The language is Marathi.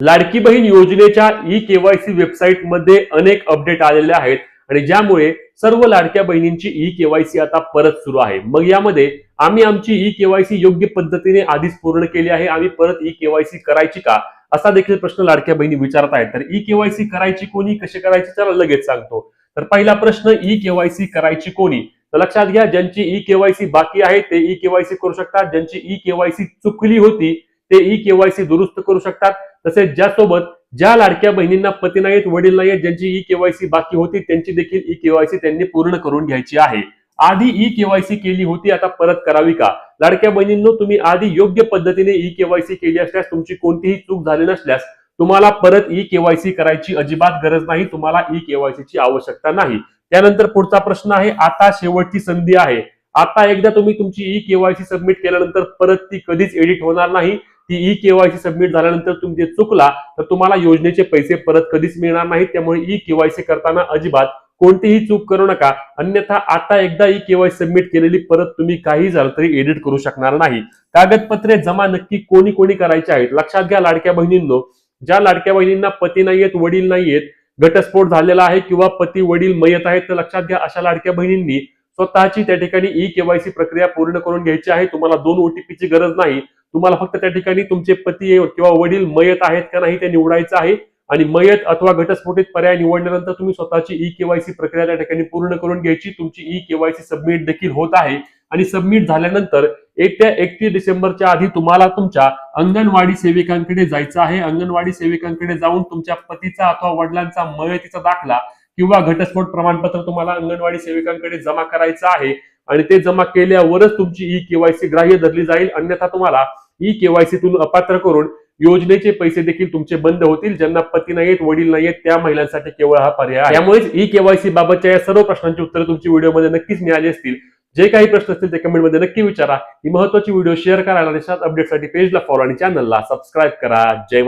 लाडकी बहीण योजनेच्या ई-केवायसी वेबसाईटमध्ये अनेक अपडेट आलेले आहेत आणि ज्यामुळे सर्व लाडक्या बहिणींची ई-केवायसी आता परत सुरू आहे। मग यामध्ये आम्ही आमची ई-केवायसी योग्य पद्धतीने आधीच पूर्ण केली आहे, आम्ही परत ई-केवायसी करायची का असा देखील प्रश्न लाडक्या बहिणी विचारत आहेत। तर ई-केवायसी करायची कोणी, कशी करायची चला लगेच सांगतो। तर पहिला प्रश्न, ई-केवायसी करायची कोणी? तर लक्षात घ्या, ज्यांची ई-केवायसी बाकी आहे ते ई-केवायसी करू शकतात, ज्यांची ई-केवायसी चुकली होती ते ई-केवायसी दुरुस्त करू शकतात। तसेच ज्या लाडक्या बहिणींना पती नाहीत, वडील नाहीत, ज्यांची ई-केवायसी बाकी होती त्यांची देखील ई-केवायसी त्यांनी पूर्ण करून घ्यायची आहे। आधी ई-केवायसी केली होती, आता परत करावी का? लाडक्या बहिणींनो, तुम्ही आधी योग्य पद्धतीने ई-केवायसी केली असल्यास, तुमची कोणतीही चूक झाली नसल्यास तुम्हाला परत ई-केवायसी करायची अजिबात गरज नाही, तुम्हाला ई-केवायसीची आवश्यकता नाही। त्यानंतर पुढचा प्रश्न आहे, आता शेवटची संधी आहे। आता एकदा तुम्ही तुमची ई-केवायसी सबमिट केल्यानंतर परत ती कधीच एडिट होणार नाही। ती ई-केवायसी सबमिट झाल्यानंतर तुम्ही चुकला तर तुम्हाला योजनेचे पैसे परत कधीच मिळणार नाहीत। त्यामुळे ई-केवायसी करताना अजिबात कोणतीही चूक करू नका, अन्यथा आता एकदा ई-केवायसी सबमिट केलेली परत तुम्ही काही झालं तरी एडिट करू शकणार नाही। कागदपत्रे जमा नक्की कोणी कोणी करायची आहेत? लक्षात घ्या लाडक्या बहिणींनो, ज्या लाडक्या बहिणींना पती नाहीयेत, वडील नाहीयेत, घटस्फोट झालेला आहे किंवा पती वडील मयत आहेत, तर लक्षात घ्या अशा लाडक्या बहिणींनी स्वतःची त्या ठिकाणी ई-केवायसी प्रक्रिया पूर्ण करून घ्यायची आहे। तुम्हाला 2 ओटीपीची गरज नाही, तुम्हाला फक्त त्या ठिकाणी तुमचे पती किंवा वडील मयत आहेत का नाही ते निवडायचं आहे आणि मयत अथवा घटस्फोटित पर्याय निवडल्यानंतर तुम्ही स्वतःची ई-केवायसी प्रक्रिया त्या ठिकाणी पूर्ण करून घ्यायची। तुमची ई-केवायसी सबमिट देखील होत आहे आणि सबमिट झाल्यानंतर येत्या 31 डिसेंबरच्या आधी तुम्हाला तुमच्या अंगणवाडी सेविकांकडे जायचं आहे। अंगणवाडी सेविकांकडे जाऊन तुमच्या पतीचा अथवा वडिलांचा मयतीचा दाखला किंवा घटस्फोट प्रमाणपत्र तुम्हाला अंगणवाडी सेविकांकडे जमा करायचं आहे आणि ते जमा केल्यावरच तुमची ई-केवायसी ग्राह्य धरली जाईल, अन्यथा तुम्हाला ई-केवायसीतून अपात्र करून योजनेचे पैसे देखील तुमचे बंद होतील। ज्यांना पती नाहीत, वडील नाहीत त्या महिलांसाठी केवळ हा पर्याय आहे। त्यामुळे ई-केवायसी बाबतच्या या सर्व प्रश्नांची उत्तरे तुमची व्हिडिओमध्ये नक्कीच मिळाली असतील। जे काही प्रश्न असतील ते कमेंटमध्ये नक्की विचारा। ही महत्त्वाची व्हिडिओ शेअर करा आणि अशाच अपडेटसाठी पेजला फॉलो आणि चॅनलला सबस्क्राईब करा। जय महाराष्ट्र।